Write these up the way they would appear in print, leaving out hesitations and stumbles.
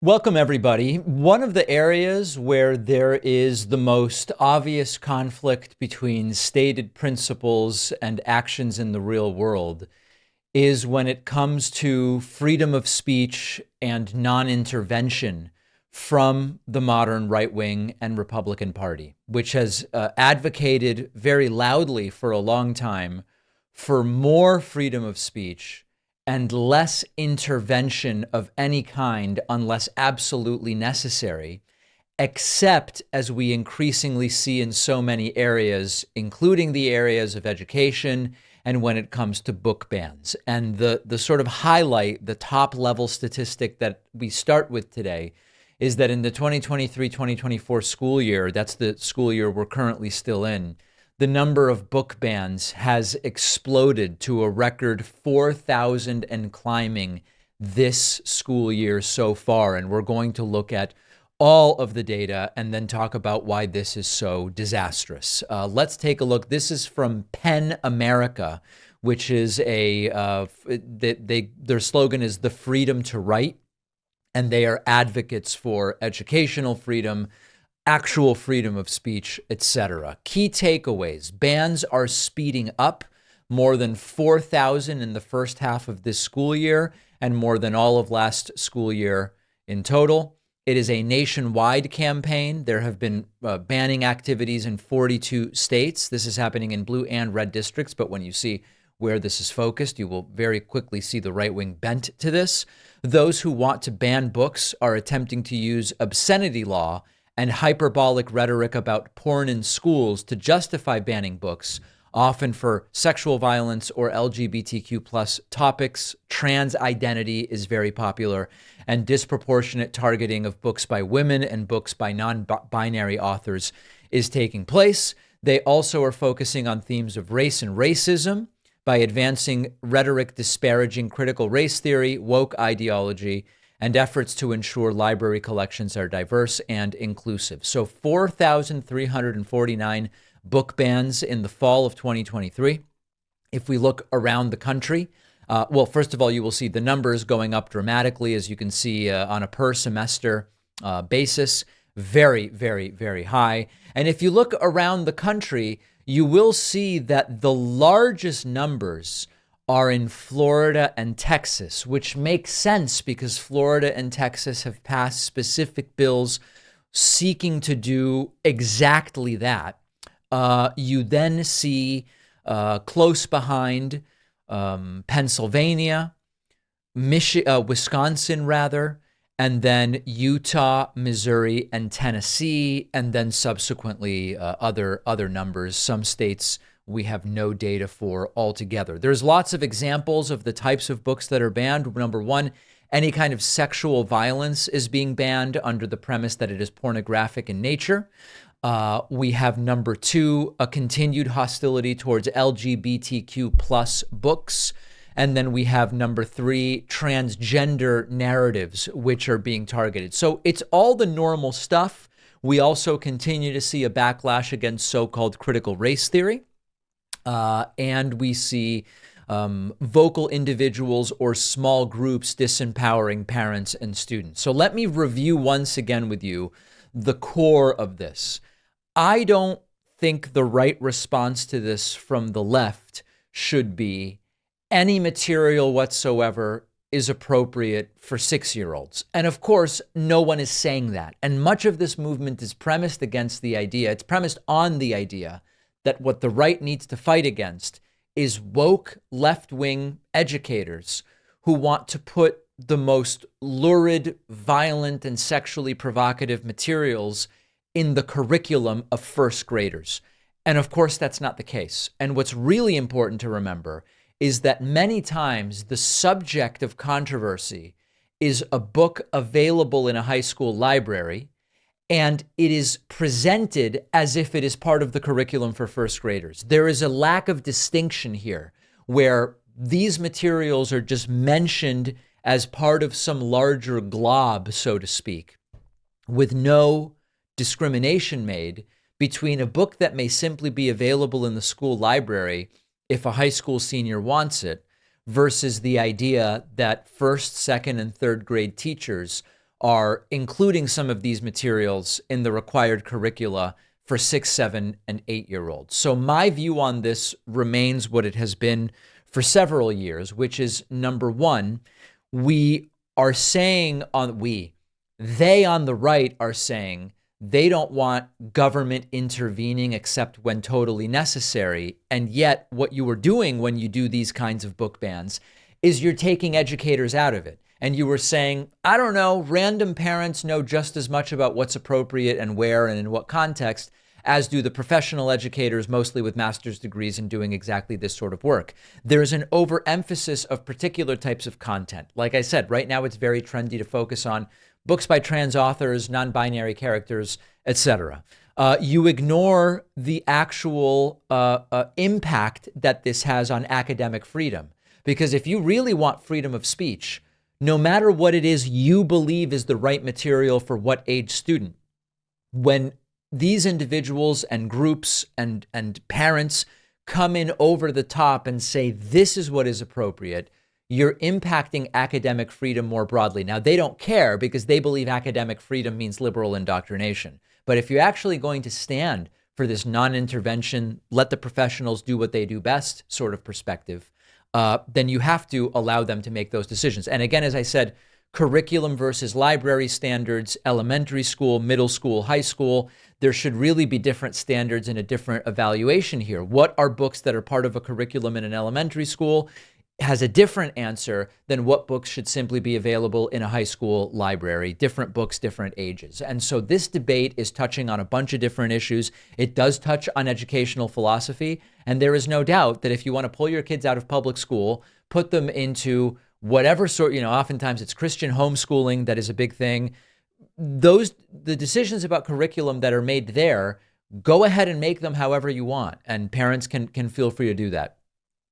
Welcome, everybody. One of the areas where there is the most obvious conflict between stated principles and actions in the real world is when it comes to freedom of speech and non-intervention from the modern right-wing and Republican Party, which has advocated very loudly for a long time for more freedom of speech and less intervention of any kind unless absolutely necessary, except as we increasingly see in so many areas, including the areas of education and when it comes to book bans. And the sort of highlight, the top level statistic that we start with today is that in the 2023-2024 school year, that's the school year we're currently still in, the number of book bans has exploded to a record 4,000 and climbing this school year so far. And we're going to look at all of the data and then talk about why this is so disastrous. Let's take a look. This is from PEN America, which is their slogan is the freedom to write. And they are advocates for educational freedom, actual freedom of speech, etc. Key takeaways: bans are speeding up, more than 4,000 in the first half of this school year and more than all of last school year in total. It is a nationwide campaign. There have been banning activities in 42 states. This is happening in blue and red districts, but when you see where this is focused, you will very quickly see the right-wing bent to this. Those who want to ban books are attempting to use obscenity law and hyperbolic rhetoric about porn in schools to justify banning books, often for sexual violence or LGBTQ plus topics. Trans identity is very popular, and disproportionate targeting of books by women and books by non-binary authors is taking place. They also are focusing on themes of race and racism by advancing rhetoric disparaging critical race theory, woke ideology, and efforts to ensure library collections are diverse and inclusive. So 4,349 book bans in the fall of 2023. If we look around the country, well, first of all, you will see the numbers going up dramatically, as you can see on a per semester basis, very, very, very high. And if you look around the country, you will see that the largest numbers are in Florida and Texas, which makes sense because Florida and Texas have passed specific bills seeking to do exactly that. You then see close behind Pennsylvania, Wisconsin rather, and then Utah, Missouri, and Tennessee, and then subsequently other numbers. Some states we have no data for altogether. There's lots of examples of the types of books that are banned. Number one, any kind of sexual violence is being banned under the premise that it is pornographic in nature. We have number two, a continued hostility towards LGBTQ plus books. And then we have number three, transgender narratives, which are being targeted. So it's all the normal stuff. We also continue to see a backlash against so-called critical race theory. And we see vocal individuals or small groups disempowering parents and students. So let me review once again with you the core of this. I don't think the right response to this from the left should be any material whatsoever is appropriate for 6-year-olds. And of course, no one is saying that. And much of this movement is premised against the idea, it's premised on the idea that what the right needs to fight against is woke left-wing educators who want to put the most lurid, violent, and sexually provocative materials in the curriculum of first graders. And of course, that's not the case. And what's really important to remember is that many times the subject of controversy is a book available in a high school library, and it is presented as if it is part of the curriculum for first graders. There is a lack of distinction here where these materials are just mentioned as part of some larger glob, so to speak, with no discrimination made between a book that may simply be available in the school library if a high school senior wants it versus the idea that first, second, and third grade teachers are including some of these materials in the required curricula for 6, 7, and 8-year-olds. So my view on this remains what it has been for several years, which is, number one, they on the right are saying they don't want government intervening except when totally necessary. And yet what you are doing when you do these kinds of book bans is you're taking educators out of it. And you were saying, I don't know, random parents know just as much about what's appropriate and where and in what context as do the professional educators, mostly with master's degrees and doing exactly this sort of work. There's an overemphasis of particular types of content. Like I said, right now it's very trendy to focus on books by trans authors, non-binary characters, etc. You ignore the actual impact that this has on academic freedom. Because if you really want freedom of speech, no matter what it is you believe is the right material for what age student, when these individuals and groups and parents come in over the top and say, this is what is appropriate, you're impacting academic freedom more broadly. Now, they don't care because they believe academic freedom means liberal indoctrination. But if you're actually going to stand for this non-intervention, let the professionals do what they do best sort of perspective, then you have to allow them to make those decisions. And again, as I said, curriculum versus library standards, elementary school, middle school, high school, there should really be different standards and a different evaluation here. What are books that are part of a curriculum in an elementary school has a different answer than what books should simply be available in a high school library, different books, different ages. And so this debate is touching on a bunch of different issues. It does touch on educational philosophy. And there is no doubt that if you want to pull your kids out of public school, put them into whatever sort, oftentimes it's Christian homeschooling that is a big thing. The decisions about curriculum that are made there, go ahead and make them however you want. And parents can feel free to do that.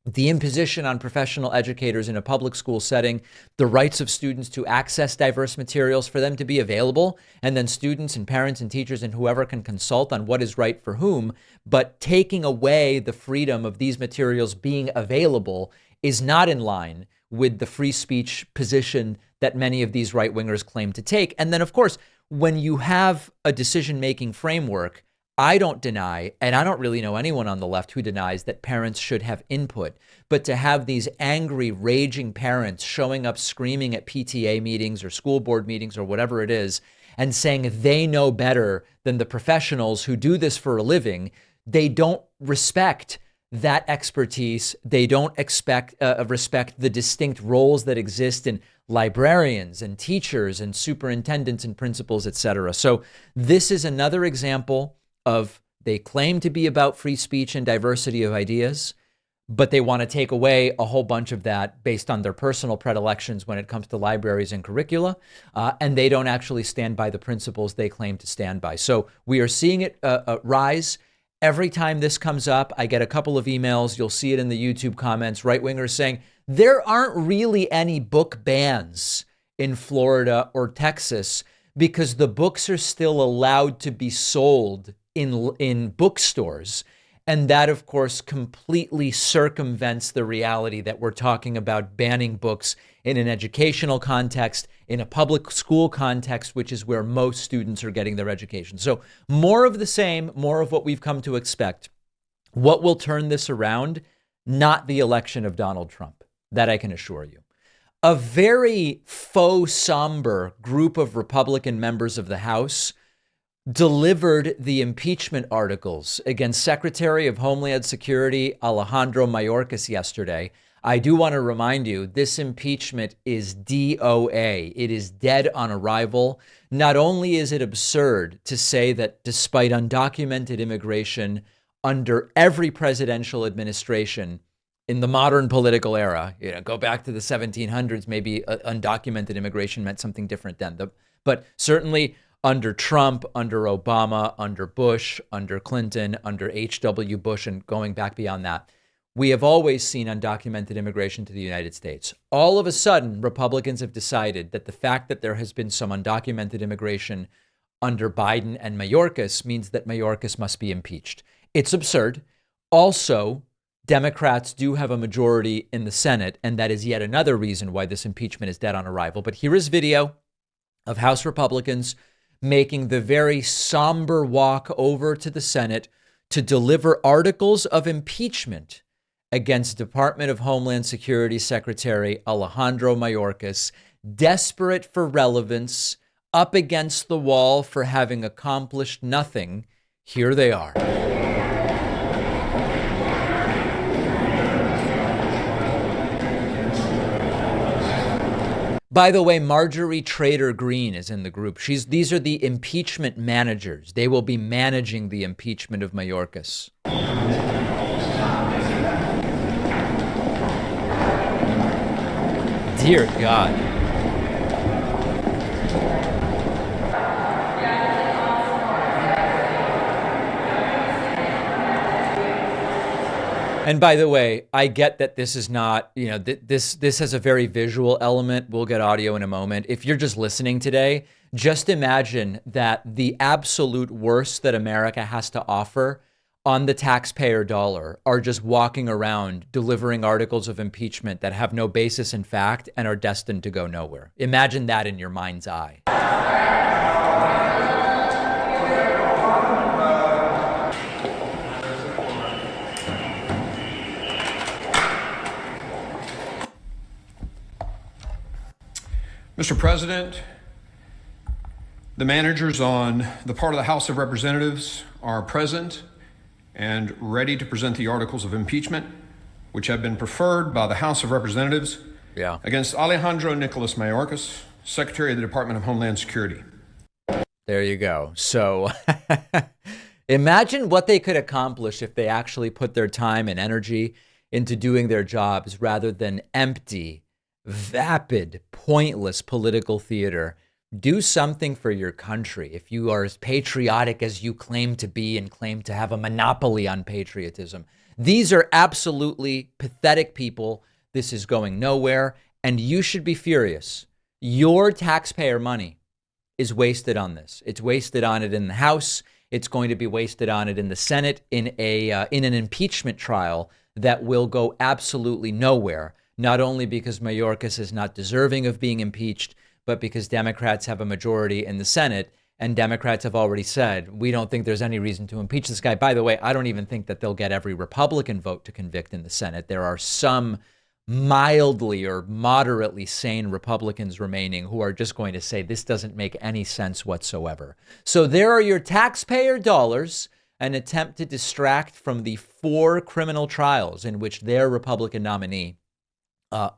The imposition on professional educators in a public school setting, the rights of students to access diverse materials, for them to be available, and then students and parents and teachers and whoever can consult on what is right for whom, but taking away the freedom of these materials being available is not in line with the free speech position that many of these right-wingers claim to take. And then, of course, when you have a decision-making framework, I don't deny, and I don't really know anyone on the left who denies that parents should have input, but to have these angry, raging parents showing up screaming at PTA meetings or school board meetings or whatever it is, and saying they know better than the professionals who do this for a living, they don't respect that expertise. They don't respect the distinct roles that exist in librarians and teachers and superintendents and principals, etc. So this is another example of they claim to be about free speech and diversity of ideas, but they want to take away a whole bunch of that based on their personal predilections when it comes to libraries and curricula, and they don't actually stand by the principles they claim to stand by. So we are seeing it rise. Every time this comes up, I get a couple of emails. You'll see it in the YouTube comments, right-wingers saying, there aren't really any book bans in Florida or Texas because the books are still allowed to be sold in bookstores. And that, of course, completely circumvents the reality that we're talking about banning books in an educational context, in a public school context, which is where most students are getting their education. So more of the same, more of what we've come to expect. What will turn this around? Not the election of Donald Trump. That I can assure you. A very faux somber group of Republican members of the House delivered the impeachment articles against Secretary of Homeland Security Alejandro Mayorkas yesterday. I do want to remind you, this impeachment is DOA. It is dead on arrival. Not only is it absurd to say that despite undocumented immigration under every presidential administration in the modern political era, go back to the 1700s, maybe undocumented immigration meant something different then. But certainly under Trump, under Obama, under Bush, under Clinton, under H.W. Bush, and going back beyond that, we have always seen undocumented immigration to the United States. All of a sudden, Republicans have decided that the fact that there has been some undocumented immigration under Biden and Mayorkas means that Mayorkas must be impeached. It's absurd. Also, Democrats do have a majority in the Senate, and that is yet another reason why this impeachment is dead on arrival. But here is video of House Republicans making the very somber walk over to the Senate to deliver articles of impeachment against Department of Homeland Security Secretary Alejandro Mayorkas, desperate for relevance, up against the wall for having accomplished nothing. Here they are. By the way, Marjorie Trader Green is in the group. These are the impeachment managers. They will be managing the impeachment of Mayorkas. Dear God. And by the way, I get that this is not, this has a very visual element. We'll get audio in a moment. If you're just listening today, just imagine that the absolute worst that America has to offer on the taxpayer dollar are just walking around delivering articles of impeachment that have no basis in fact and are destined to go nowhere. Imagine that in your mind's eye. Mr. President, the managers on the part of the House of Representatives are present and ready to present the articles of impeachment, which have been preferred by the House of Representatives against Alejandro Nicolas Mayorkas, Secretary of the Department of Homeland Security. There you go. So imagine what they could accomplish if they actually put their time and energy into doing their jobs rather than empty, vapid, pointless political theater. Do something for your country if you are as patriotic as you claim to be and claim to have a monopoly on patriotism. These are absolutely pathetic people. This is going nowhere, and you should be furious. Your taxpayer money is wasted on this. It's wasted on it in the House. It's going to be wasted on it in the Senate in an impeachment trial that will go absolutely nowhere. Not only because Mayorkas is not deserving of being impeached, but because Democrats have a majority in the Senate, and Democrats have already said, we don't think there's any reason to impeach this guy. By the way, I don't even think that they'll get every Republican vote to convict in the Senate. There are some mildly or moderately sane Republicans remaining who are just going to say this doesn't make any sense whatsoever. So there are your taxpayer dollars, an attempt to distract from the 4 criminal trials in which their Republican nominee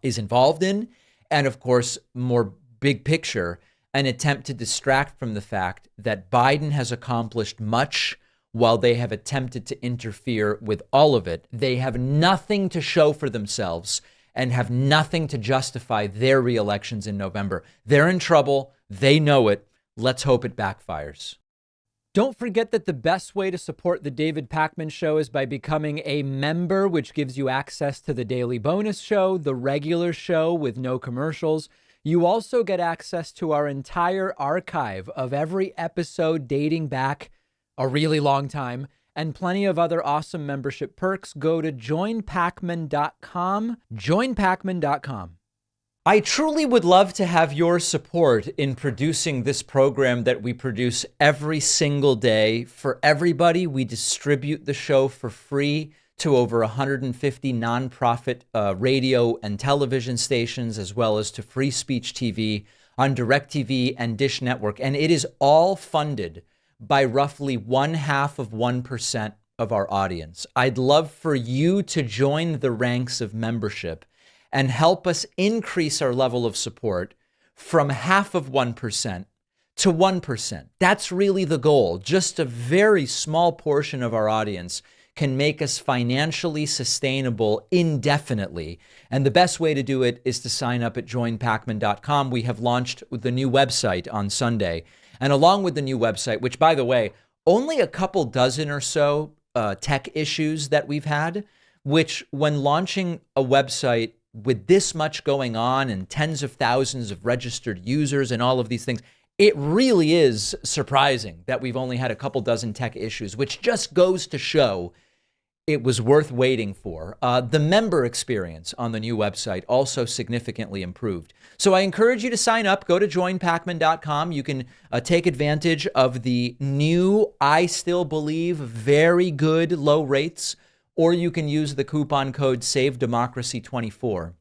is involved in, and of course, more big picture, an attempt to distract from the fact that Biden has accomplished much while they have attempted to interfere with all of it. They have nothing to show for themselves and have nothing to justify their re-elections in November. They're in trouble. They know it. Let's hope it backfires. Don't forget that the best way to support the David Pakman Show is by becoming a member, which gives you access to the daily bonus show, the regular show with no commercials. You also get access to our entire archive of every episode dating back a really long time and plenty of other awesome membership perks. Go to joinpakman.com, joinpakman.com. I truly would love to have your support in producing this program that we produce every single day for everybody. We distribute the show for free to over 150 nonprofit radio and television stations, as well as to Free Speech TV on DirecTV and Dish Network. And it is all funded by roughly 0.5% of our audience. I'd love for you to join the ranks of membership and help us increase our level of support from 0.5% to 1%. That's really the goal. Just a very small portion of our audience can make us financially sustainable indefinitely. And the best way to do it is to sign up at joinpakman.com. We have launched the new website on Sunday. And along with the new website, which, by the way, only a couple dozen or so tech issues that we've had, which when launching a website with this much going on and tens of thousands of registered users and all of these things, it really is surprising that we've only had a couple dozen tech issues, which just goes to show it was worth waiting for. The member experience on the new website also significantly improved. So I encourage you to sign up. Go to joinpacman.com. You can take advantage of the new, I still believe, very good low rates, or you can use the coupon code SAVEDEMOCRACY24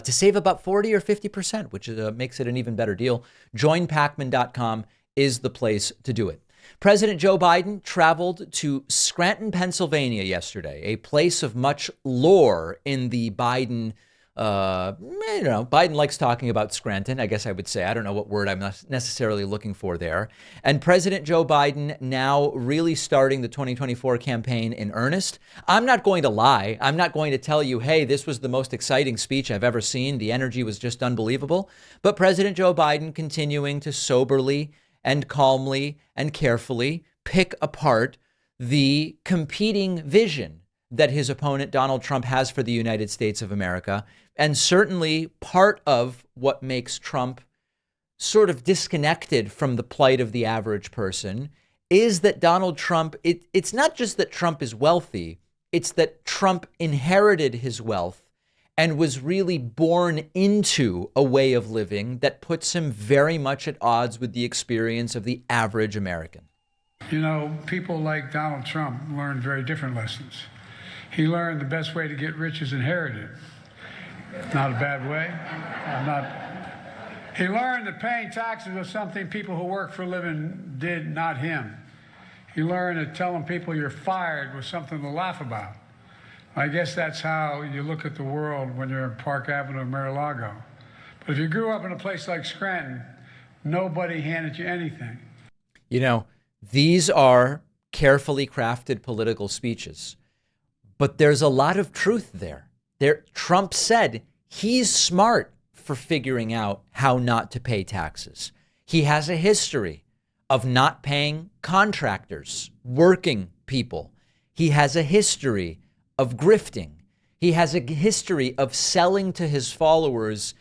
to save about 40 or 50%, which makes it an even better deal. Joinpacman.com is the place to do it. President Joe Biden traveled to Scranton, Pennsylvania yesterday, a place of much lore in the Biden. Biden likes talking about Scranton, I guess I would say. I don't know what word I'm necessarily looking for there. And President Joe Biden now really starting the 2024 campaign in earnest. I'm not going to lie. I'm not going to tell you, hey, this was the most exciting speech I've ever seen. The energy was just unbelievable. But President Joe Biden continuing to soberly and calmly and carefully pick apart the competing vision that his opponent, Donald Trump, has for the United States of America. And certainly part of what makes Trump sort of disconnected from the plight of the average person is that Donald Trump, it's not just that Trump is wealthy, it's that Trump inherited his wealth and was really born into a way of living that puts him very much at odds with the experience of the average American. You know, people like Donald Trump learned very different lessons. He learned the best way to get rich is inherited. Not a bad way. He learned that paying taxes was something people who work for a living did, not him. He learned that telling people you're fired was something to laugh about. I guess that's how you look at the world when you're in Park Avenue in Mar-a-Lago. But if you grew up in a place like Scranton, nobody handed you anything. You know, these are carefully crafted political speeches, but there's a lot of truth there. Trump said he's smart for figuring out how not to pay taxes. He has a history of not paying contractors, working people. He has a history of grifting. He has a history of selling to his followers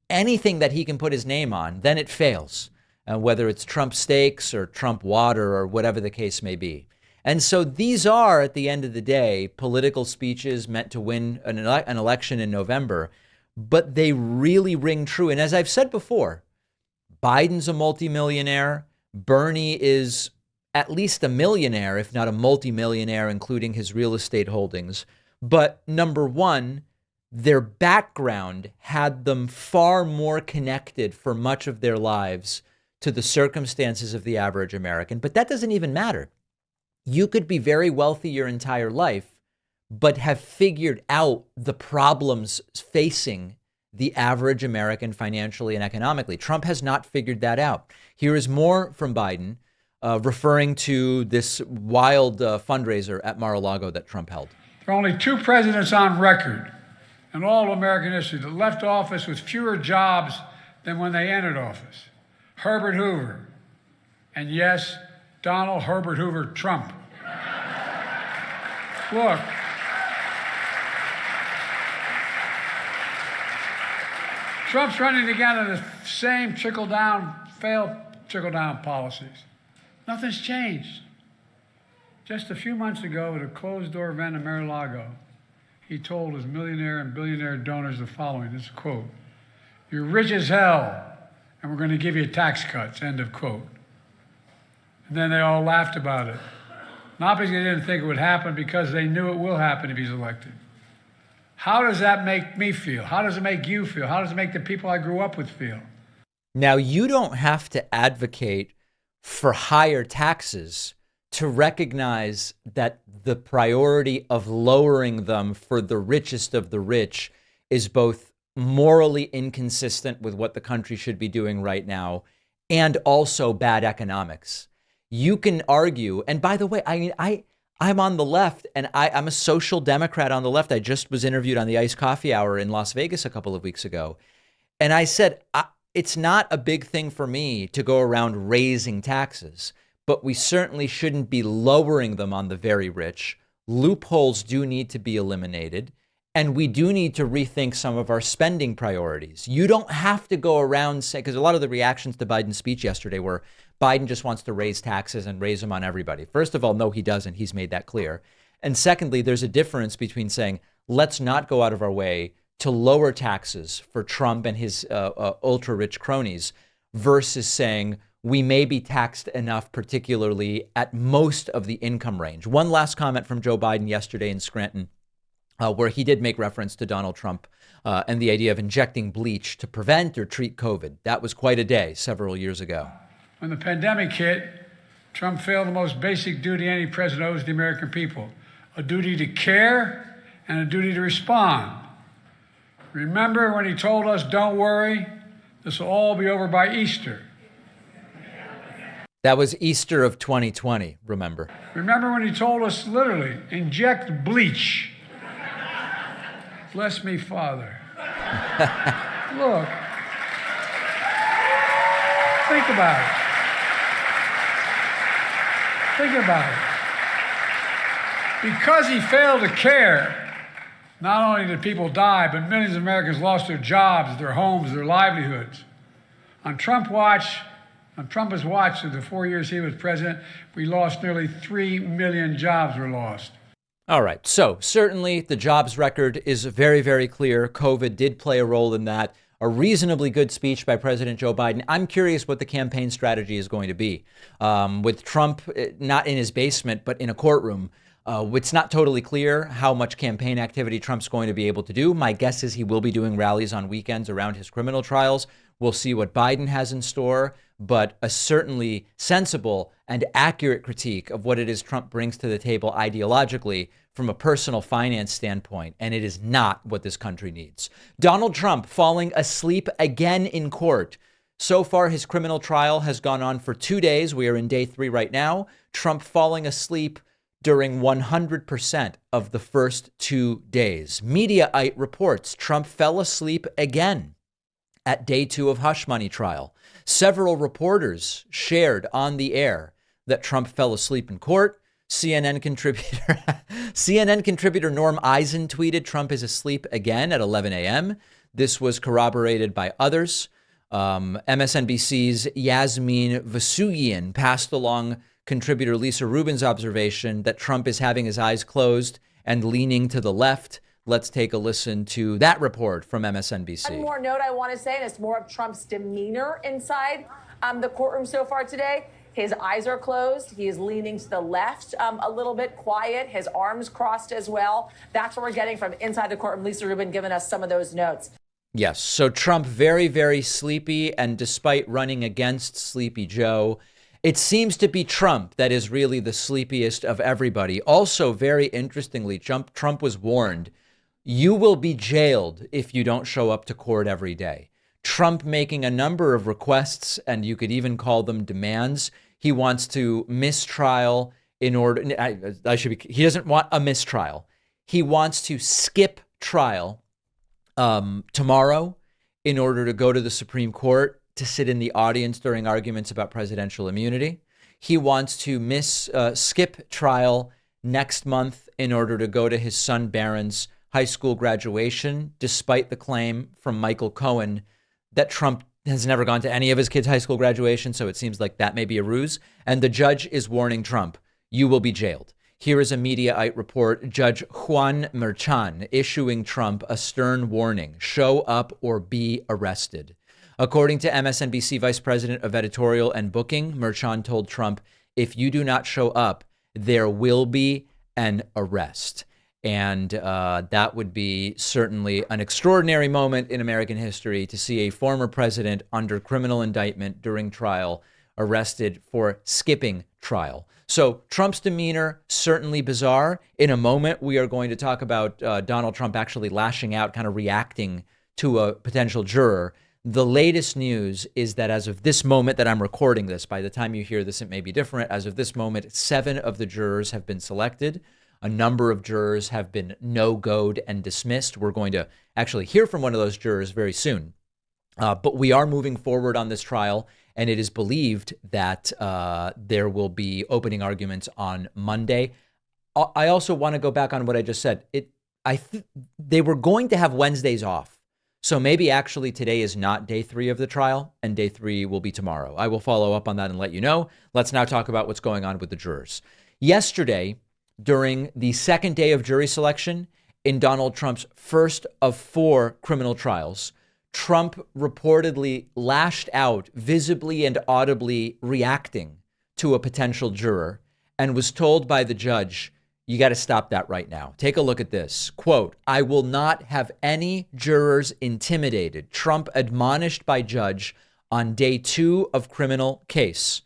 anything that he can put his name on, then it fails, whether it's Trump steaks or Trump water or whatever the case may be. And so these are, at the end of the day, political speeches meant to win an election in November, but they really ring true. And as I've said before, Biden's a multimillionaire. Bernie is at least a millionaire, if not a multimillionaire, including his real estate holdings. But number one, their background had them far more connected for much of their lives to the circumstances of the average American. But that doesn't even matter. You could be very wealthy your entire life, but have figured out the problems facing the average American financially and economically. Trump has not figured that out. Here is more from Biden, referring to this wild fundraiser at Mar-a-Lago that Trump held. There are only two presidents on record in all of American history that left office with fewer jobs than when they entered office. Herbert Hoover, and yes, Donald Herbert Hoover Trump. Look, Trump's running again on the same failed trickle-down policies. Nothing's changed. Just a few months ago at a closed-door event in Mar-a-Lago, he told his millionaire and billionaire donors the following, this is a quote, "You're rich as hell, and we're going to give you tax cuts," end of quote. And then they all laughed about it. Not because they didn't think it would happen, because they knew it will happen if he's elected. How does that make me feel? How does it make you feel? How does it make the people I grew up with feel? Now, you don't have to advocate for higher taxes to recognize that the priority of lowering them for the richest of the rich is both morally inconsistent with what the country should be doing right now and also bad economics. You can argue, and by the way, I'm on the left, and I'm a social democrat on the left. I just was interviewed on the Iced Coffee Hour in Las Vegas a couple of weeks ago. And I said, it's not a big thing for me to go around raising taxes, but we certainly shouldn't be lowering them on the very rich. Loopholes do need to be eliminated, and we do need to rethink some of our spending priorities. You don't have to go around saying, because a lot of the reactions to Biden's speech yesterday were, Biden just wants to raise taxes and raise them on everybody. First of all, no, he doesn't. He's made that clear. And secondly, there's a difference between saying, let's not go out of our way to lower taxes for Trump and his ultra-rich cronies versus saying we may be taxed enough, particularly at most of the income range. One last comment from Joe Biden yesterday in Scranton, where he did make reference to Donald Trump and the idea of injecting bleach to prevent or treat COVID. That was quite a day several years ago. When the pandemic hit, Trump failed the most basic duty any president owes the American people, a duty to care and a duty to respond. Remember when he told us, don't worry, this will all be over by Easter. That was Easter of 2020, remember. Remember when he told us literally, inject bleach. Bless me, Father. Look, think about it. Think about it. Because he failed to care, not only did people die, but millions of Americans lost their jobs, their homes, their livelihoods. On Trump's watch, of the 4 years he was president, we lost nearly 3 million jobs were lost. All right. So certainly the jobs record is very, very clear. COVID did play a role in that. A reasonably good speech by President Joe Biden. I'm curious what the campaign strategy is going to be. With Trump not in his basement, but in a courtroom, it's not totally clear how much campaign activity Trump's going to be able to do. My guess is he will be doing rallies on weekends around his criminal trials. We'll see what Biden has in store, but a certainly sensible and accurate critique of what it is Trump brings to the table ideologically from a personal finance standpoint, and it is not what this country needs. Donald Trump falling asleep again in court. So far, his criminal trial has gone on for 2 days. We are in day 3 right now. Trump falling asleep during 100% of the first 2 days. Mediaite reports Trump fell asleep again at day 2 of hush money trial. Several reporters shared on the air that Trump fell asleep in court. CNN contributor Norm Eisen tweeted Trump is asleep again at 11 a.m. This was corroborated by others. MSNBC's Yasmin Vasugian passed along contributor Lisa Rubin's observation that Trump is having his eyes closed and leaning to the left. Let's take a listen to that report from MSNBC. One more note I want to say, and it's more of Trump's demeanor inside the courtroom so far today. His eyes are closed. He is leaning to the left a little bit, quiet. His arms crossed as well. That's what we're getting from inside the courtroom. Lisa Rubin giving us some of those notes. Yes. So Trump very, very sleepy. And despite running against Sleepy Joe, it seems to be Trump that is really the sleepiest of everybody. Also, very interestingly, Trump was warned, you will be jailed if you don't show up to court every day. Trump making a number of requests, and you could even call them demands. He wants to miss trial in order, he doesn't want a mistrial. He wants to skip trial tomorrow in order to go to the Supreme Court to sit in the audience during arguments about presidential immunity. He wants to skip trial next month in order to go to his son Barron's high school graduation, despite the claim from Michael Cohen that Trump has never gone to any of his kids' high school graduation, so it seems like that may be a ruse. And the judge is warning Trump, you will be jailed. Here is a Mediaite report, Judge Juan Merchan issuing Trump a stern warning, show up or be arrested. According to MSNBC Vice President of Editorial and Booking, Merchan told Trump, if you do not show up, there will be an arrest. And that would be certainly an extraordinary moment in American history to see a former president under criminal indictment during trial arrested for skipping trial. So Trump's demeanor, certainly bizarre. In a moment, we are going to talk about Donald Trump actually lashing out, kind of reacting to a potential juror. The latest news is that as of this moment that I'm recording this, by the time you hear this, it may be different. As of this moment, 7 of the jurors have been selected. A number of jurors have been no-go'd and dismissed. We're going to actually hear from one of those jurors very soon. But we are moving forward on this trial, and it is believed that there will be opening arguments on Monday. I also want to go back on what I just said. They were going to have Wednesdays off. So maybe actually today is not day 3 of the trial, and day 3 will be tomorrow. I will follow up on that and let you know. Let's now talk about what's going on with the jurors. Yesterday, during the second day of jury selection in Donald Trump's first of 4 criminal trials. Trump reportedly lashed out, visibly and audibly reacting to a potential juror, and was told by the judge, you got to stop that right now. Take a look at this. Quote, I will not have any jurors intimidated. Trump admonished by judge on day 2 of criminal case.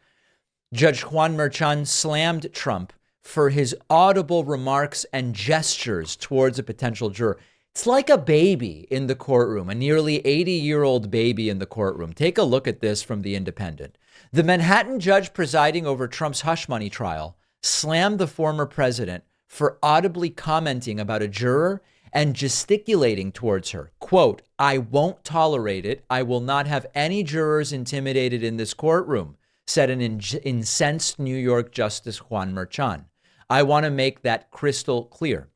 Judge Juan Merchan slammed Trump for his audible remarks and gestures towards a potential juror. It's like a baby in the courtroom, a nearly 80-year-old baby in the courtroom. Take a look at this from The Independent. The Manhattan judge presiding over Trump's hush money trial slammed the former president for audibly commenting about a juror and gesticulating towards her. Quote, I won't tolerate it. I will not have any jurors intimidated in this courtroom, said an incensed New York Justice Juan Merchan. I want to make that crystal clear.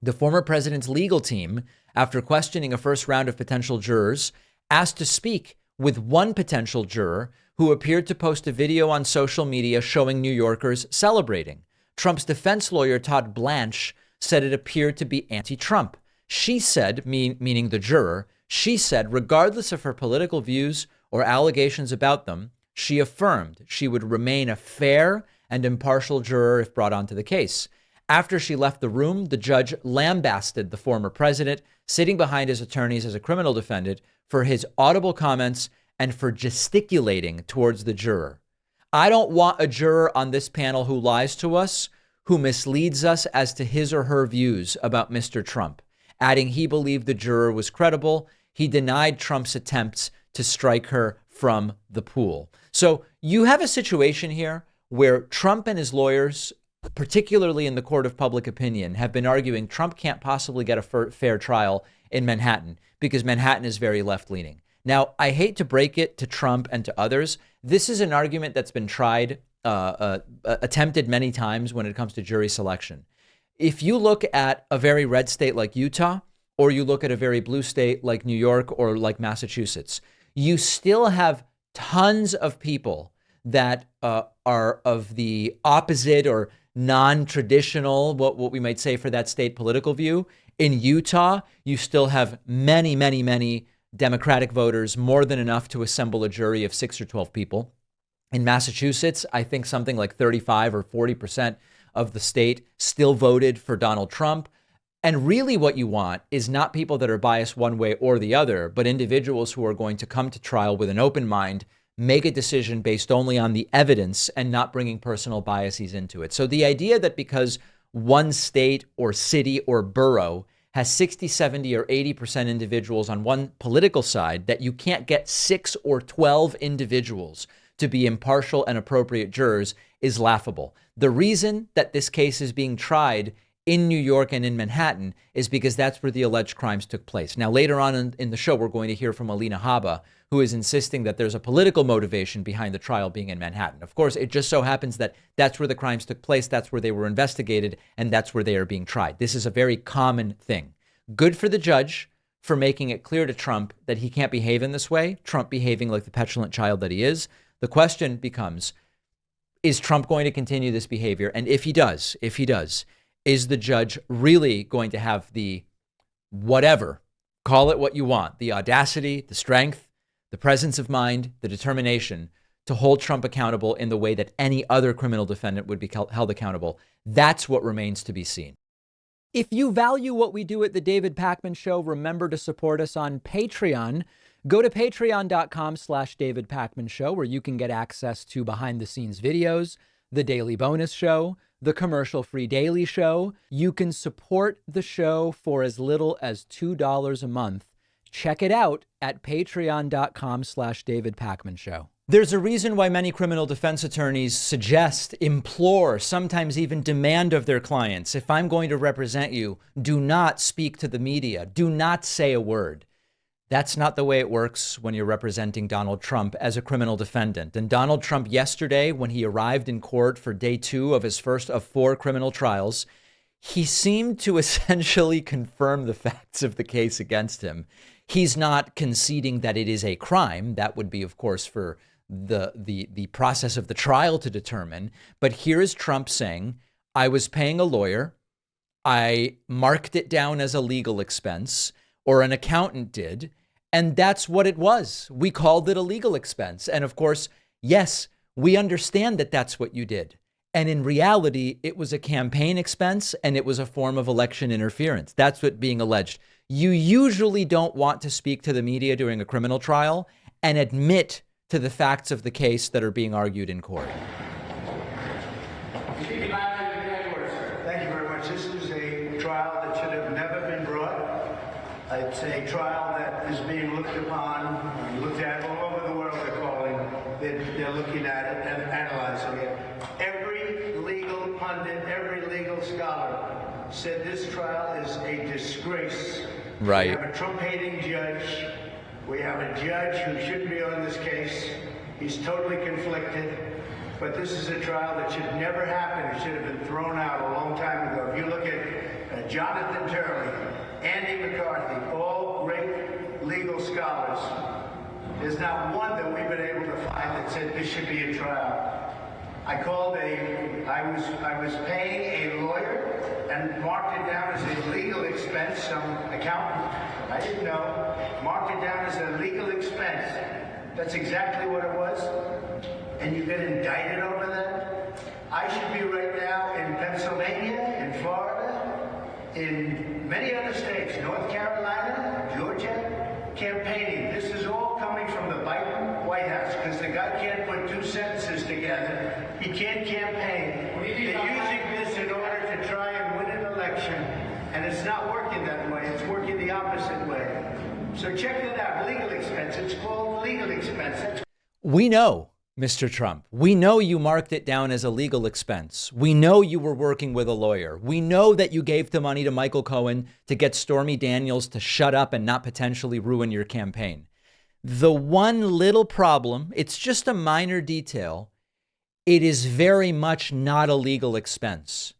The former president's legal team, after questioning a first round of potential jurors, asked to speak with one potential juror who appeared to post a video on social media showing New Yorkers celebrating. Trump's defense lawyer, Todd Blanche, said it appeared to be anti-Trump. She said, meaning the juror, she said, regardless of her political views or allegations about them, she affirmed she would remain a fair and impartial juror if brought onto the case. After she left the room, the judge lambasted the former president, sitting behind his attorneys as a criminal defendant, for his audible comments and for gesticulating towards the juror. I don't want a juror on this panel who lies to us, who misleads us as to his or her views about Mr. Trump, adding he believed the juror was credible. He denied Trump's attempts to strike her from the pool. So you have a situation here where Trump and his lawyers, particularly in the court of public opinion, have been arguing Trump can't possibly get a fair trial in Manhattan because Manhattan is very left-leaning. Now, I hate to break it to Trump and to others. This is an argument that's been tried, attempted many times when it comes to jury selection. If you look at a very red state like Utah, or you look at a very blue state like New York or like Massachusetts, you still have tons of people that are of the opposite or non-traditional, what we might say for that state political view. In Utah, you still have many, many, many Democratic voters, more than enough to assemble a jury of 6 or 12 people. In Massachusetts, I think something like 35 or 40% of the state still voted for Donald Trump. And really what you want is not people that are biased one way or the other, but individuals who are going to come to trial with an open mind, make a decision based only on the evidence and not bringing personal biases into it. So the idea that because one state or city or borough has 60, 70, or 80% individuals on one political side, that you can't get 6 or 12 individuals to be impartial and appropriate jurors is laughable. The reason that this case is being tried in New York and in Manhattan is because that's where the alleged crimes took place. Now, later on in the show, we're going to hear from Alina Habba, who is insisting that there's a political motivation behind the trial being in Manhattan. Of course, it just so happens that that's where the crimes took place, that's where they were investigated, and that's where they are being tried. This is a very common thing. Good for the judge for making it clear to Trump that he can't behave in this way, Trump behaving like the petulant child that he is. The question becomes, is Trump going to continue this behavior? And if he does, is the judge really going to have the whatever, call it what you want, the audacity, the strength, the presence of mind, the determination to hold Trump accountable in the way that any other criminal defendant would be held accountable? That's what remains to be seen. If you value what we do at The David Pakman Show, remember to support us on Patreon. Go to patreon.com/David Pakman Show, where you can get access to behind-the-scenes videos, the daily bonus show, the commercial-free daily show. You can support the show for as little as $2 a month. Check it out at patreon.com/David Pakman Show. There's a reason why many criminal defense attorneys suggest, implore, sometimes even demand of their clients, if I'm going to represent you, do not speak to the media. Do not say a word. That's not the way it works when you're representing Donald Trump as a criminal defendant. And Donald Trump yesterday, when he arrived in court for day 2 of his first of 4 criminal trials, he seemed to essentially confirm the facts of the case against him. He's not conceding that it is a crime. That would be, of course, for the process of the trial to determine. But here is Trump saying, I was paying a lawyer. I marked it down as a legal expense, or an accountant did, and that's what it was. We called it a legal expense. And of course, yes, we understand that that's what you did. And in reality, it was a campaign expense and it was a form of election interference. That's what being alleged. You usually don't want to speak to the media during a criminal trial and admit to the facts of the case that are being argued in court. Thank you very much. This is a trial that should have never been brought. It's a trial that is being looked upon, looked at all over the world. They're looking at it and analyzing it. Every legal pundit, every legal scholar said this trial is a disgrace. Right. We have a Trump-hating judge. We have a judge who shouldn't be on this case. He's totally conflicted. But this is a trial that should never happen. It should have been thrown out a long time ago. If you look at Jonathan Turley, Andy McCarthy, all great legal scholars, there's not one that we've been able to find that said this should be a trial. I was paying a lawyer and marked it down as a legal expense. Some accountant, I didn't know, marked it down as a legal expense. That's exactly what it was. And you get indicted over that? I should be right now in Pennsylvania, in Florida, in many other states, North Carolina, Georgia, campaigning. This is all coming from the Biden White House because the guy can't put two sentences together. He can't campaign. They're using this in order to try and win an election, and it's not working that way. It's working the opposite way. So check it out. Legal expense. It's called legal expense. We know, Mr. Trump, we know you marked it down as a legal expense. We know you were working with a lawyer. We know that you gave the money to Michael Cohen to get Stormy Daniels to shut up and not potentially ruin your campaign. The one little problem, it's just a minor detail. It is very much not a legal expense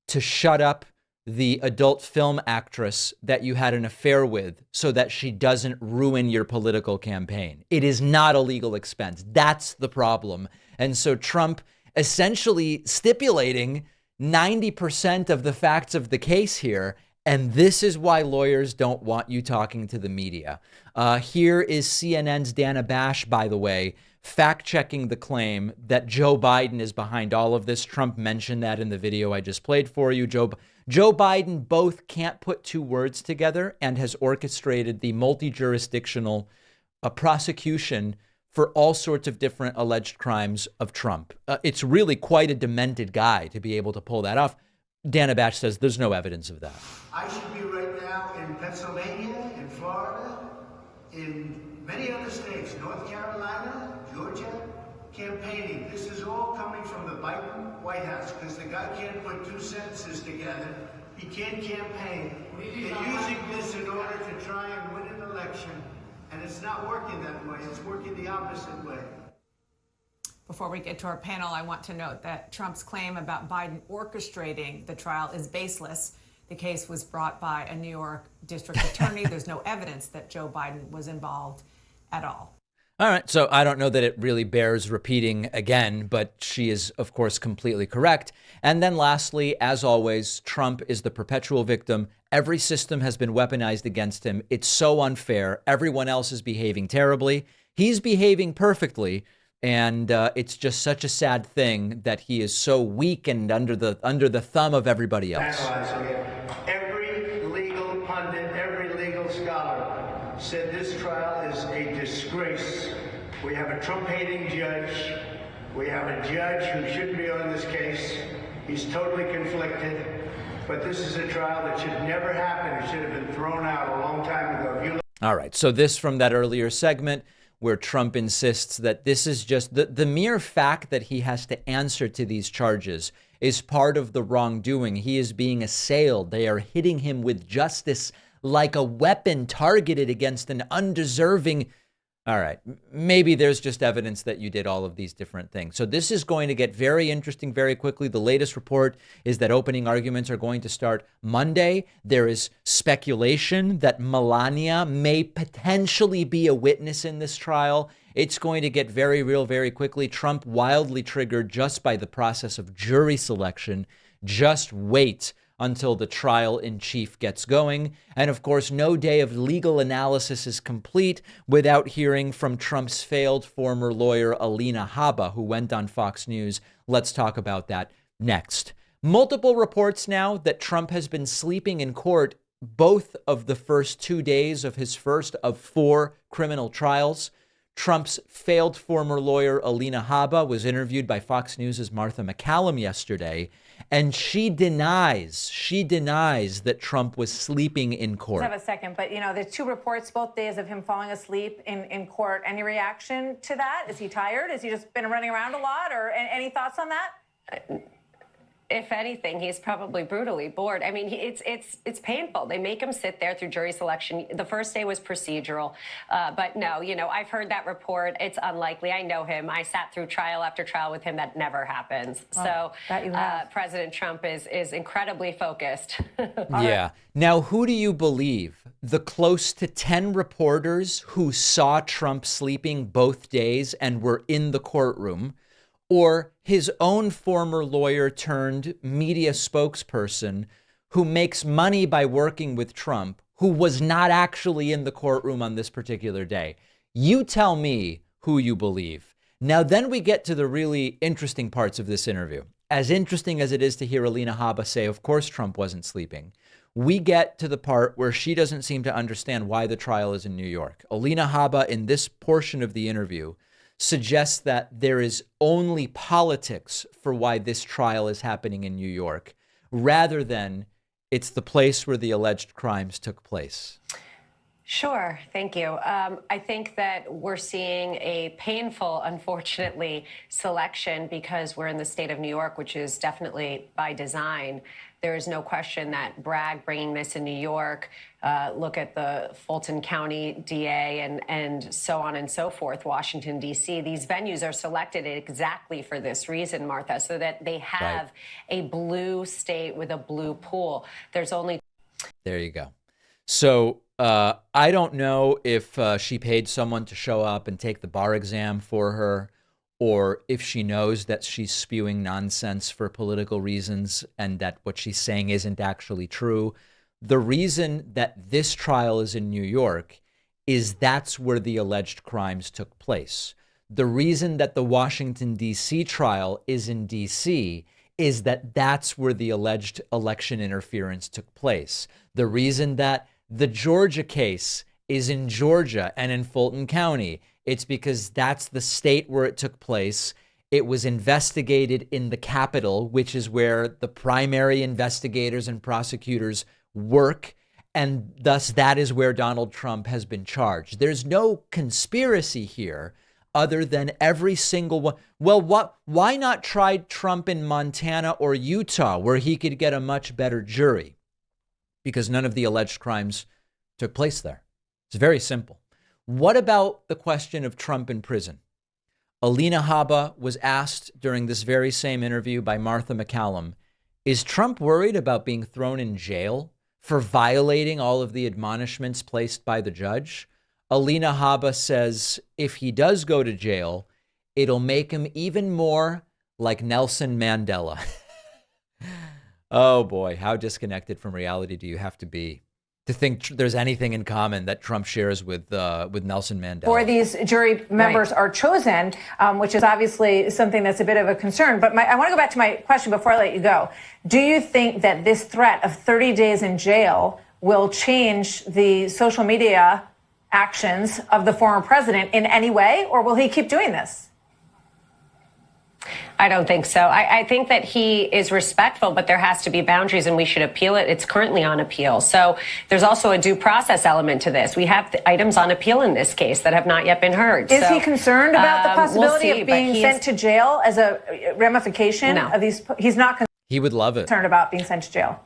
to shut up the adult film actress that you had an affair with so that she doesn't ruin your political campaign. It is not a legal expense. That's the problem. And so Trump essentially stipulating 90% of the facts of the case here. And this is why lawyers don't want you talking to the media. Here is CNN's Dana Bash, by the way, fact-checking the claim that Joe Biden is behind all of this. Trump mentioned that in the video I just played for you. Joe Biden both can't put two words together and has orchestrated the multi-jurisdictional prosecution for all sorts of different alleged crimes of Trump. It's really quite a demented guy to be able to pull that off. Dana Bash says there's no evidence of that. I should be right now in Pennsylvania, in Florida, in many other states, North Carolina, Georgia, campaigning. This is all coming from the Biden White House because the guy can't put two sentences together. He can't campaign. They're using this in order to try and win an election, and it's not working that way. It's working the opposite way. Before we get to our panel, I want to note that Trump's claim about Biden orchestrating the trial is baseless. The case was brought by a New York district attorney. There's no evidence that Joe Biden was involved at all. All right. So I don't know that it really bears repeating again, but she is, of course, completely correct. And then lastly, as always, Trump is the perpetual victim. Every system has been weaponized against him. It's so unfair. Everyone else is behaving terribly. He's behaving perfectly. And it's just such a sad thing that he is so weak and under the thumb of everybody else. Analyzing it. Every legal pundit, every legal scholar said this trial is a disgrace. We have a Trump-hating judge. We have a judge who shouldn't be on this case. He's totally conflicted. But this is a trial that should never happen. It should have been thrown out a long time ago. All right. So this from that earlier segment, where Trump insists that this is just the mere fact that he has to answer to these charges is part of the wrongdoing. He is being assailed. They are hitting him with justice like a weapon targeted against an undeserving. All right, maybe there's just evidence that you did all of these different things. So this is going to get very interesting very quickly. The latest report is that opening arguments are going to start Monday. There is speculation that Melania may potentially be a witness in this trial. It's going to get very real very quickly. Trump wildly triggered just by the process of jury selection. Just wait until the trial in chief gets going. And of course, no day of legal analysis is complete without hearing from Trump's failed former lawyer, Alina Habba, who went on Fox News. Let's talk about that next. Multiple reports now that Trump has been sleeping in court both of the first 2 days of his first of 4 criminal trials. Trump's failed former lawyer, Alina Habba, was interviewed by Fox News' Martha McCallum yesterday, and she denies that Trump was sleeping in court. Let's have a second, but there's 2 reports both days of him falling asleep in court. Any reaction to that? Is he tired? Has he just been running around a lot, or any thoughts on that? If anything, he's probably brutally bored. I mean, it's painful. They make him sit there through jury selection. The first day was procedural, but no, I've heard that report. It's unlikely. I know him. I sat through trial after trial with him. That never happens. Well, so President Trump is incredibly focused. Yeah. Now, who do you believe? The close to 10 reporters who saw Trump sleeping both days and were in the courtroom, or his own former lawyer turned media spokesperson who makes money by working with Trump, who was not actually in the courtroom on this particular day? You tell me who you believe. Now, then we get to the really interesting parts of this interview. As interesting as it is to hear Alina Habba say, of course, Trump wasn't sleeping, we get to the part where she doesn't seem to understand why the trial is in New York. Alina Habba, in this portion of the interview, suggests that there is only politics for why this trial is happening in New York, rather than it's the place where the alleged crimes took place. Sure. Thank you. I think that we're seeing a painful, unfortunately, selection because we're in the state of New York, which is definitely by design. There is no question that Bragg bringing this in New York, look at the Fulton County DA and so on and so forth, Washington, D.C. These venues are selected exactly for this reason, Martha, so that they have a blue state with a blue pool. There's only... There you go. So I don't know if she paid someone to show up and take the bar exam for her, or if she knows that she's spewing nonsense for political reasons and that what she's saying isn't actually true. The reason that this trial is in New York is that's where the alleged crimes took place. The reason that the Washington, D.C. trial is in D.C. is that that's where the alleged election interference took place. The reason that the Georgia case is in Georgia and in Fulton County, it's because that's the state where it took place. It was investigated in the Capitol, which is where the primary investigators and prosecutors work, and thus that is where Donald Trump has been charged. There's no conspiracy here other than every single one. Well, why not try Trump in Montana or Utah, where he could get a much better jury? Because none of the alleged crimes took place there. It's very simple. What about the question of Trump in prison? Alina Habba was asked during this very same interview by Martha McCallum, is Trump worried about being thrown in jail for violating all of the admonishments placed by the judge? Alina Habba says if he does go to jail, it'll make him even more like Nelson Mandela. Oh boy, how disconnected from reality do you have to be to think there's anything in common that Trump shares with Nelson Mandela? Or these jury members are chosen, which is obviously something that's a bit of a concern. But I want to go back to my question before I let you go. Do you think that this threat of 30 days in jail will change the social media actions of the former president in any way, or will he keep doing this? I don't think so. I think that he is respectful, but there has to be boundaries and we should appeal it. It's currently on appeal. So there's also a due process element to this. We have the items on appeal in this case that have not yet been heard. Is he concerned about the possibility of being sent to jail as a ramification of these? He's not He would love it. concerned about being sent to jail.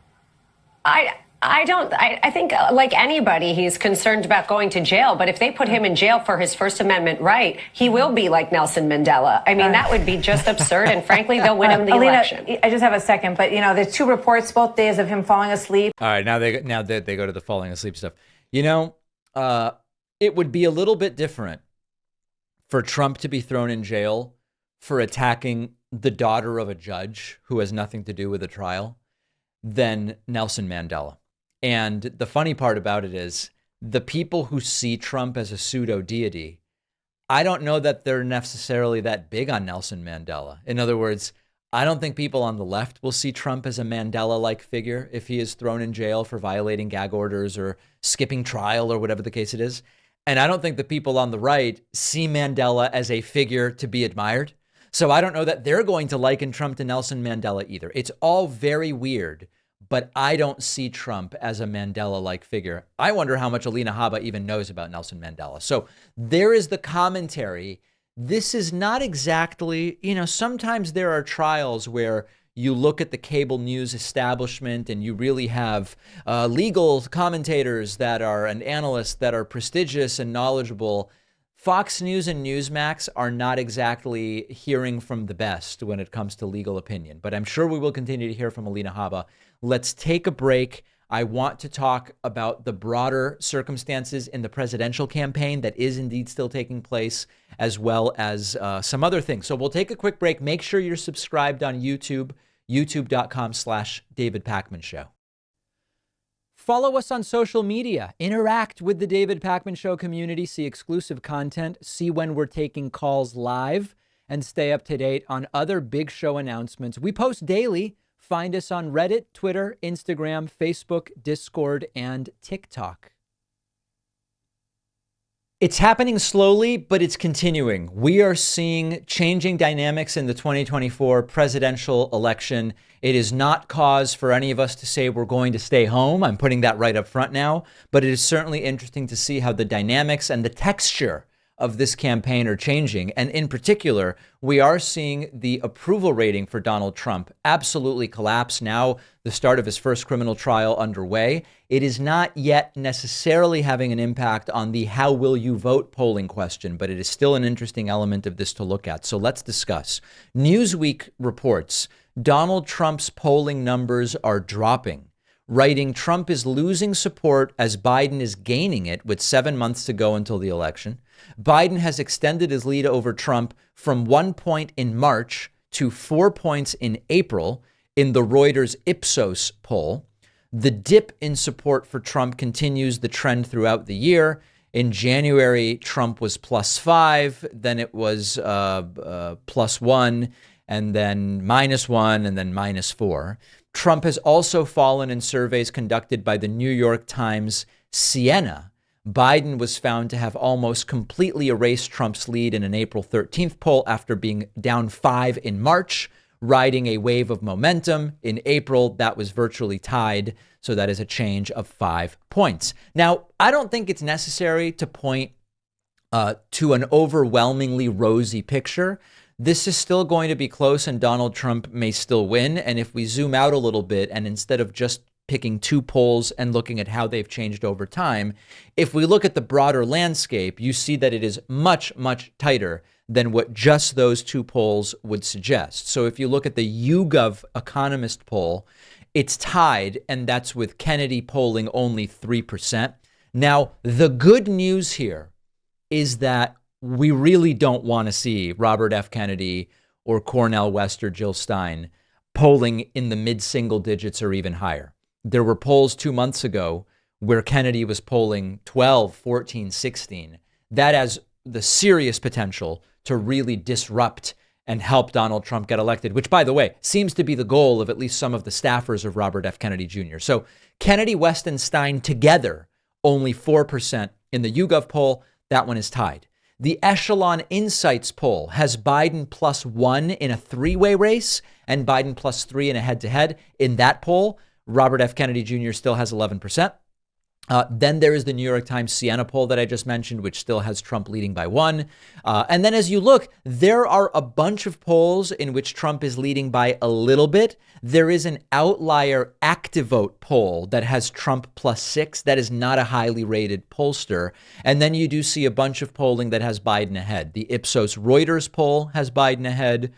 I think like anybody, he's concerned about going to jail. But if they put him in jail for his First Amendment right, he will be like Nelson Mandela. I mean, that would be just absurd. And frankly, they'll win him the election. I just have a second, but there's 2 reports both days of him falling asleep. All right, now they go to the falling asleep stuff. It would be a little bit different for Trump to be thrown in jail for attacking the daughter of a judge who has nothing to do with the trial than Nelson Mandela. And the funny part about it is the people who see Trump as a pseudo deity, I don't know that they're necessarily that big on Nelson Mandela. In other words, I don't think people on the left will see Trump as a Mandela-like figure if he is thrown in jail for violating gag orders or skipping trial or whatever the case it is. And I don't think the people on the right see Mandela as a figure to be admired. So I don't know that they're going to liken Trump to Nelson Mandela either. It's all very weird, but I don't see Trump as a Mandela-like figure. I wonder how much Alina Habba even knows about Nelson Mandela. So there is the commentary. This is not exactly, sometimes there are trials where you look at the cable news establishment and you really have legal commentators and analysts that are prestigious and knowledgeable. Fox News and Newsmax are not exactly hearing from the best when it comes to legal opinion, but I'm sure we will continue to hear from Alina Habba. Let's take a break. I want to talk about the broader circumstances in the presidential campaign that is indeed still taking place, as well as some other things. So we'll take a quick break. Make sure you're subscribed on YouTube, youtube.com/David Pakman Show. Follow us on social media. Interact with the David Pakman Show community. See exclusive content. See when we're taking calls live. And stay up to date on other big show announcements. We post daily. Find us on Reddit, Twitter, Instagram, Facebook, Discord, and TikTok. It's happening slowly, but it's continuing. We are seeing changing dynamics in the 2024 presidential election. It is not cause for any of us to say we're going to stay home. I'm putting that right up front now, but it is certainly interesting to see how the dynamics and the texture of this campaign are changing. And in particular, we are seeing the approval rating for Donald Trump absolutely collapse. Now, the start of his first criminal trial underway. It is not yet necessarily having an impact on the how will you vote polling question, but it is still an interesting element of this to look at. So let's discuss. Newsweek reports Donald Trump's polling numbers are dropping, writing Trump is losing support as Biden is gaining it with 7 months to go until the election. Biden has extended his lead over Trump from 1 point in March to 4 points in April in the Reuters Ipsos poll. The dip in support for Trump continues the trend throughout the year. In January, Trump was +5, then it was +1, and then -1, and then -4. Trump has also fallen in surveys conducted by the New York Times Siena. Biden was found to have almost completely erased Trump's lead in an April 13th poll after being down 5 in March, riding a wave of momentum. In April, that was virtually tied. So that is a change of 5 points. Now, I don't think it's necessary to point to an overwhelmingly rosy picture. This is still going to be close and Donald Trump may still win. And if we zoom out a little bit and instead of just picking 2 polls and looking at how they've changed over time, if we look at the broader landscape, you see that it is much, much tighter than what just those 2 polls would suggest. So if you look at the YouGov Economist poll, it's tied, and that's with Kennedy polling only 3%. Now, the good news here is that we really don't want to see Robert F. Kennedy or Cornel West or Jill Stein polling in the mid-single digits or even higher. There were polls 2 months ago where Kennedy was polling 12, 14, 16. That has the serious potential to really disrupt and help Donald Trump get elected, which, by the way, seems to be the goal of at least some of the staffers of Robert F. Kennedy Jr. So Kennedy, West, and Stein together, only 4% in the YouGov poll. That one is tied. The Echelon Insights poll has Biden +1 in a 3-way race and Biden +3 in a head-to-head. In that poll, Robert F. Kennedy Jr. still has 11%. Then there is the New York Times Siena poll that I just mentioned, which still has Trump leading by 1. And then as you look, there are a bunch of polls in which Trump is leading by a little bit. There is an outlier ActiVote poll that has Trump +6. That is not a highly rated pollster. And then you do see a bunch of polling that has Biden ahead. The Ipsos Reuters poll has Biden ahead.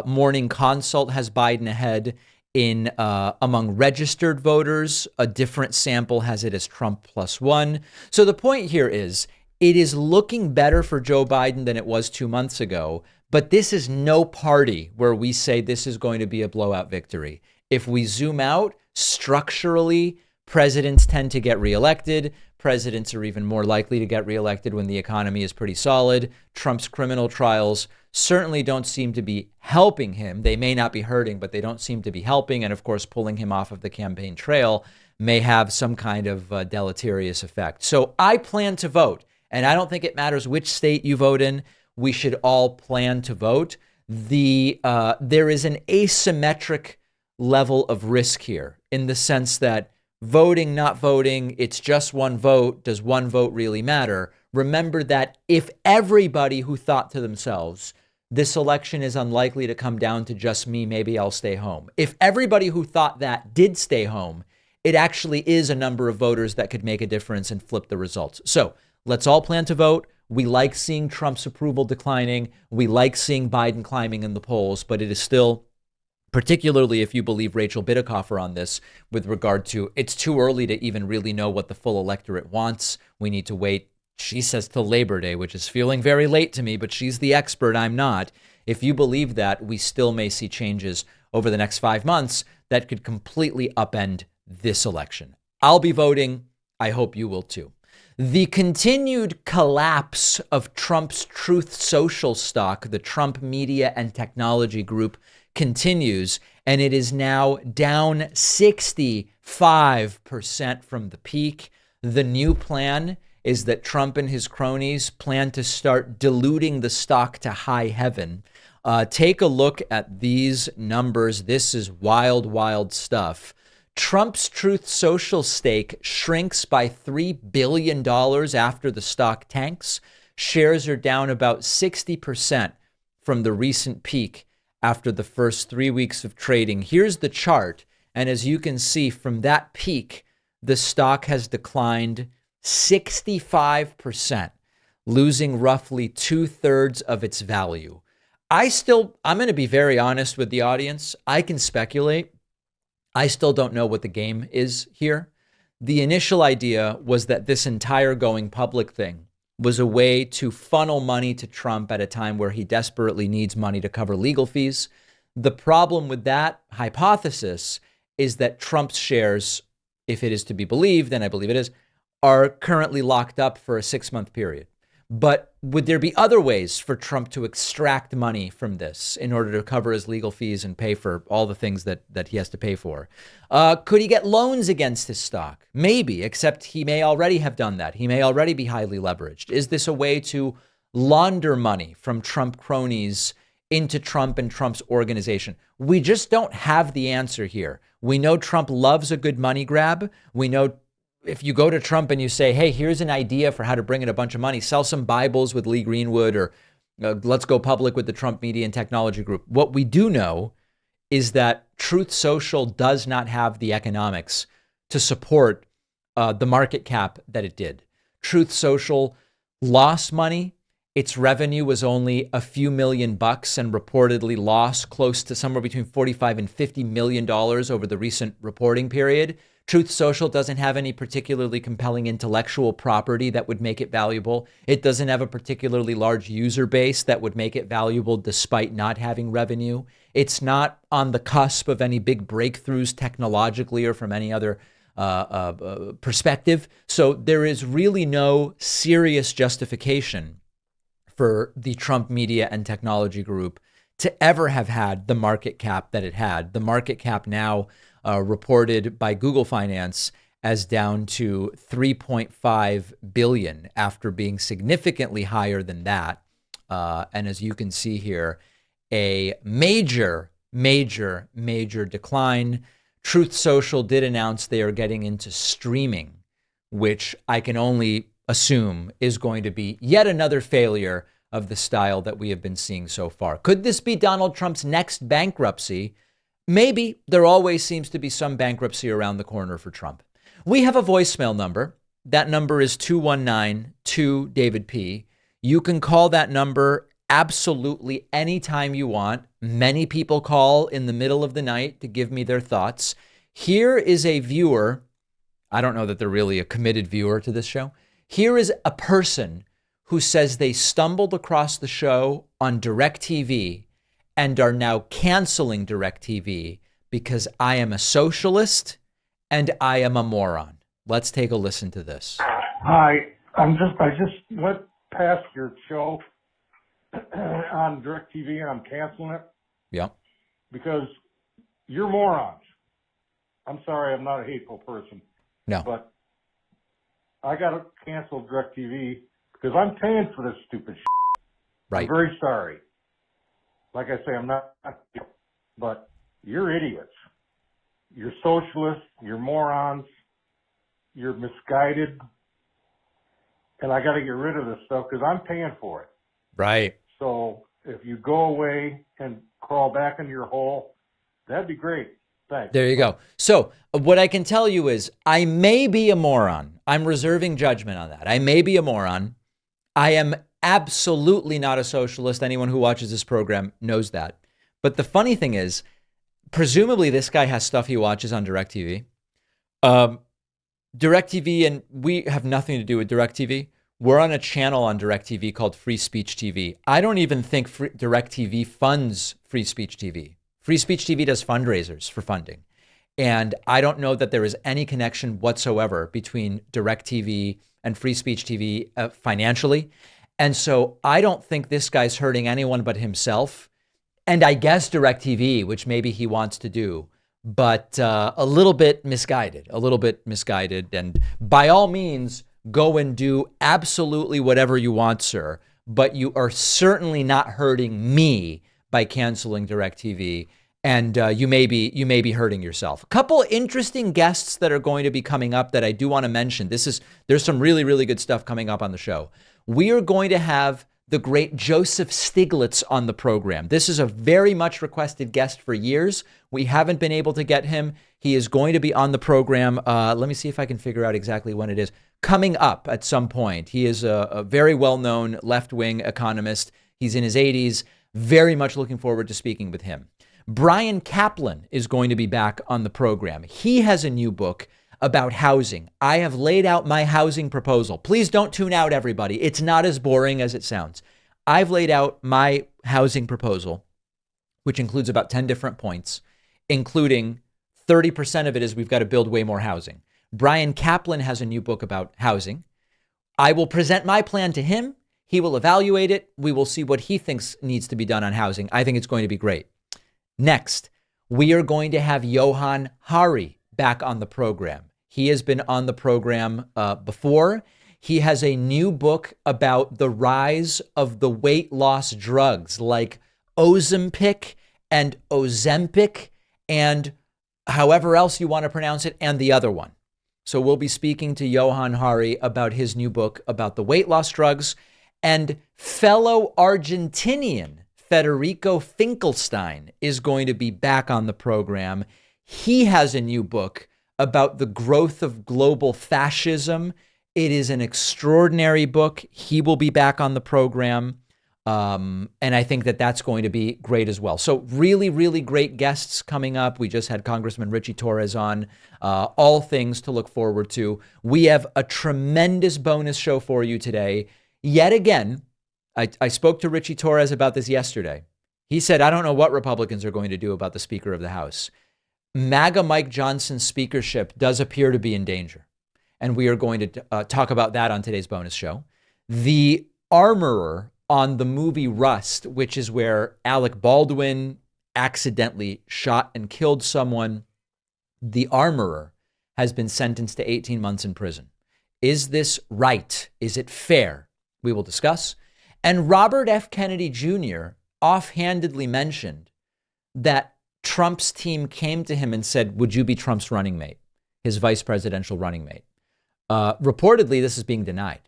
Morning Consult has Biden ahead. In among registered voters, a different sample has it as Trump +1. So the point here is it is looking better for Joe Biden than it was 2 months ago. But this is no party where we say this is going to be a blowout victory. If we zoom out, structurally, presidents tend to get reelected. Presidents are even more likely to get reelected when the economy is pretty solid. Trump's criminal trials certainly don't seem to be helping him. They may not be hurting, but they don't seem to be helping. And of course, pulling him off of the campaign trail may have some kind of deleterious effect. So I plan to vote, and I don't think it matters which state you vote in. We should all plan to vote. There is an asymmetric level of risk here in the sense that voting, not voting, it's just one vote. Does one vote really matter? Remember that if everybody who thought to themselves, this election is unlikely to come down to just me, maybe I'll stay home. If everybody who thought that did stay home, it actually is a number of voters that could make a difference and flip the results. So let's all plan to vote. We like seeing Trump's approval declining. We like seeing Biden climbing in the polls, but it is still, particularly if you believe Rachel Bitecofer on this, with regard to it's too early to even really know what the full electorate wants. We need to wait, she says, till Labor Day, which is feeling very late to me, but she's the expert, I'm not. If you believe that, we still may see changes over the next 5 months that could completely upend this election. I'll be voting. I hope you will too. The continued collapse of Trump's Truth Social stock, the Trump Media and Technology Group, continues, and it is now down 65% from the peak. The new plan is that Trump and his cronies plan to start diluting the stock to high heaven. Take a look at these numbers. This is wild, wild stuff. Trump's Truth Social stake shrinks by $3 billion after the stock tanks. Shares are down about 60% from the recent peak after the first 3 weeks of trading. Here's the chart. And as you can see from that peak, the stock has declined 65%, losing roughly 2/3 of its value. I'm going to be very honest with the audience. I can speculate. I still don't know what the game is here. The initial idea was that this entire going public thing was a way to funnel money to Trump at a time where he desperately needs money to cover legal fees. The problem with that hypothesis is that Trump's shares, if it is to be believed, and I believe it is, are currently locked up for a 6-month period. But would there be other ways for Trump to extract money from this in order to cover his legal fees and pay for all the things that he has to pay for? Could he get loans against his stock? Maybe, except he may already have done that. He may already be highly leveraged. Is this a way to launder money from Trump cronies into Trump and Trump's organization? We just don't have the answer here. We know Trump loves a good money grab. We know if you go to Trump and you say, hey, here's an idea for how to bring in a bunch of money, sell some Bibles with Lee Greenwood, or let's go public with the Trump Media and Technology Group. What we do know is that Truth Social does not have the economics to support the market cap that it did. Truth Social lost money. Its revenue was only a few $1 million and reportedly lost close to somewhere between $45 and $50 million over the recent reporting period. Truth Social doesn't have any particularly compelling intellectual property that would make it valuable. It doesn't have a particularly large user base that would make it valuable despite not having revenue. It's not on the cusp of any big breakthroughs technologically or from any other perspective. So there is really no serious justification for the Trump Media and Technology Group to ever have had the market cap that it had. The market cap now reported by Google Finance as down to $3.5 billion after being significantly higher than that. And as you can see here, a major decline. Truth Social did announce they are getting into streaming, which I can only assume is going to be yet another failure of the style that we have been seeing so far. Could this be Donald Trump's next bankruptcy? Maybe. There always seems to be some bankruptcy around the corner for Trump. We have a voicemail number. That number is 219-2-DAVID-P. You can call that number absolutely anytime you want. Many people call in the middle of the night to give me their thoughts. Here is a viewer. I don't know that they're really a committed viewer to this show. Here is a person who says they stumbled across the show on DirecTV and are now canceling DirecTV because I am a socialist and I am a moron. Let's take a listen to this. Hi, I just went past your show on DirecTV and I'm canceling it. Yeah. Because you're morons. I'm sorry, I'm not a hateful person. No. But I got to cancel DirecTV because I'm paying for this stupid shit. Right. I'm very sorry. Like I say, I'm not, but you're idiots. You're socialists. You're morons. You're misguided. And I got to get rid of this stuff because I'm paying for it. Right. So if you go away and crawl back into your hole, that'd be great. Thanks. There you go. So what I can tell you is I may be a moron. I'm reserving judgment on that. I may be a moron. I am absolutely not a socialist. Anyone who watches this program knows that. But the funny thing is, presumably this guy has stuff he watches on DirecTV. DirecTV, and we have nothing to do with DirecTV. We're on a channel on DirecTV called Free Speech TV. I don't even think DirecTV funds Free Speech TV. Free Speech TV does fundraisers for funding. And I don't know that there is any connection whatsoever between DirecTV and Free Speech TV financially. And so I don't think this guy's hurting anyone but himself. And I guess DirecTV, which maybe he wants to do, but a little bit misguided. And by all means, go and do absolutely whatever you want, sir. But you are certainly not hurting me by canceling DirecTV. And you may be hurting yourself. A couple interesting guests that are going to be coming up that I do want to mention. There's some really, really good stuff coming up on the show. We are going to have the great Joseph Stiglitz on the program. This is a very much requested guest for years. We haven't been able to get him. He is going to be on the program. Let me see if I can figure out exactly when it is. Coming up at some point. He is a very well-known left-wing economist. He's in his 80s. Very much looking forward to speaking with him. Brian Kaplan is going to be back on the program. He has a new book about housing. I have laid out my housing proposal. Please don't tune out, everybody. It's not as boring as it sounds. I've laid out my housing proposal, which includes about 10 different points, including 30% of it is we've got to build way more housing. Brian Kaplan has a new book about housing. I will present my plan to him. He will evaluate it. We will see what he thinks needs to be done on housing. I think it's going to be great. Next, we are going to have Johan Hari back on the program. He has been on the program before. He has a new book about the rise of the weight loss drugs like Ozempic and Ozempic and however else you want to pronounce it, and the other one. So we'll be speaking to Johan Hari about his new book about the weight loss drugs, and fellow Argentinian Federico Finkelstein is going to be back on the program. He has a new book about the growth of global fascism. It is an extraordinary book. He will be back on the program. And I think that that's going to be great as well. So really, really great guests coming up. We just had Congressman Richie Torres on. All things to look forward to. We have a tremendous bonus show for you today. Yet again, I spoke to Richie Torres about this yesterday. He said, I don't know what Republicans are going to do about the Speaker of the House. MAGA Mike Johnson's speakership does appear to be in danger. And we are going to talk about that on today's bonus show. The armorer on the movie Rust, which is where Alec Baldwin accidentally shot and killed someone. The armorer has been sentenced to 18 months in prison. Is this right? Is it fair? We will discuss. And Robert F. Kennedy Jr. offhandedly mentioned that Trump's team came to him and said, would you be Trump's running mate, his vice presidential running mate? Reportedly, this is being denied.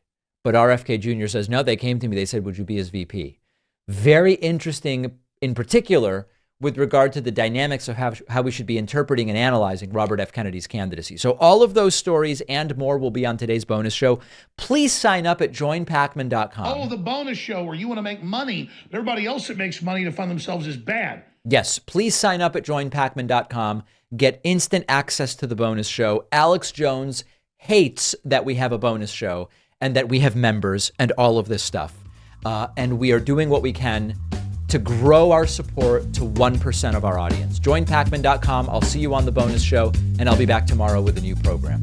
But RFK Jr. says, no, they came to me. They said, would you be his VP? Very interesting, in particular, with regard to the dynamics of how we should be interpreting and analyzing Robert F. Kennedy's candidacy. So all of those stories and more will be on today's bonus show. Please sign up at joinpacman.com. Oh, the bonus show where you want to make money. Everybody else that makes money to fund themselves is bad. Yes, please sign up at joinpacman.com. Get instant access to the bonus show. Alex Jones hates that we have a bonus show. and that we have members and all of this stuff. And we are doing what we can to grow our support to 1% of our audience. Join Pacman.com. I'll see you on the bonus show, and I'll be back tomorrow with a new program.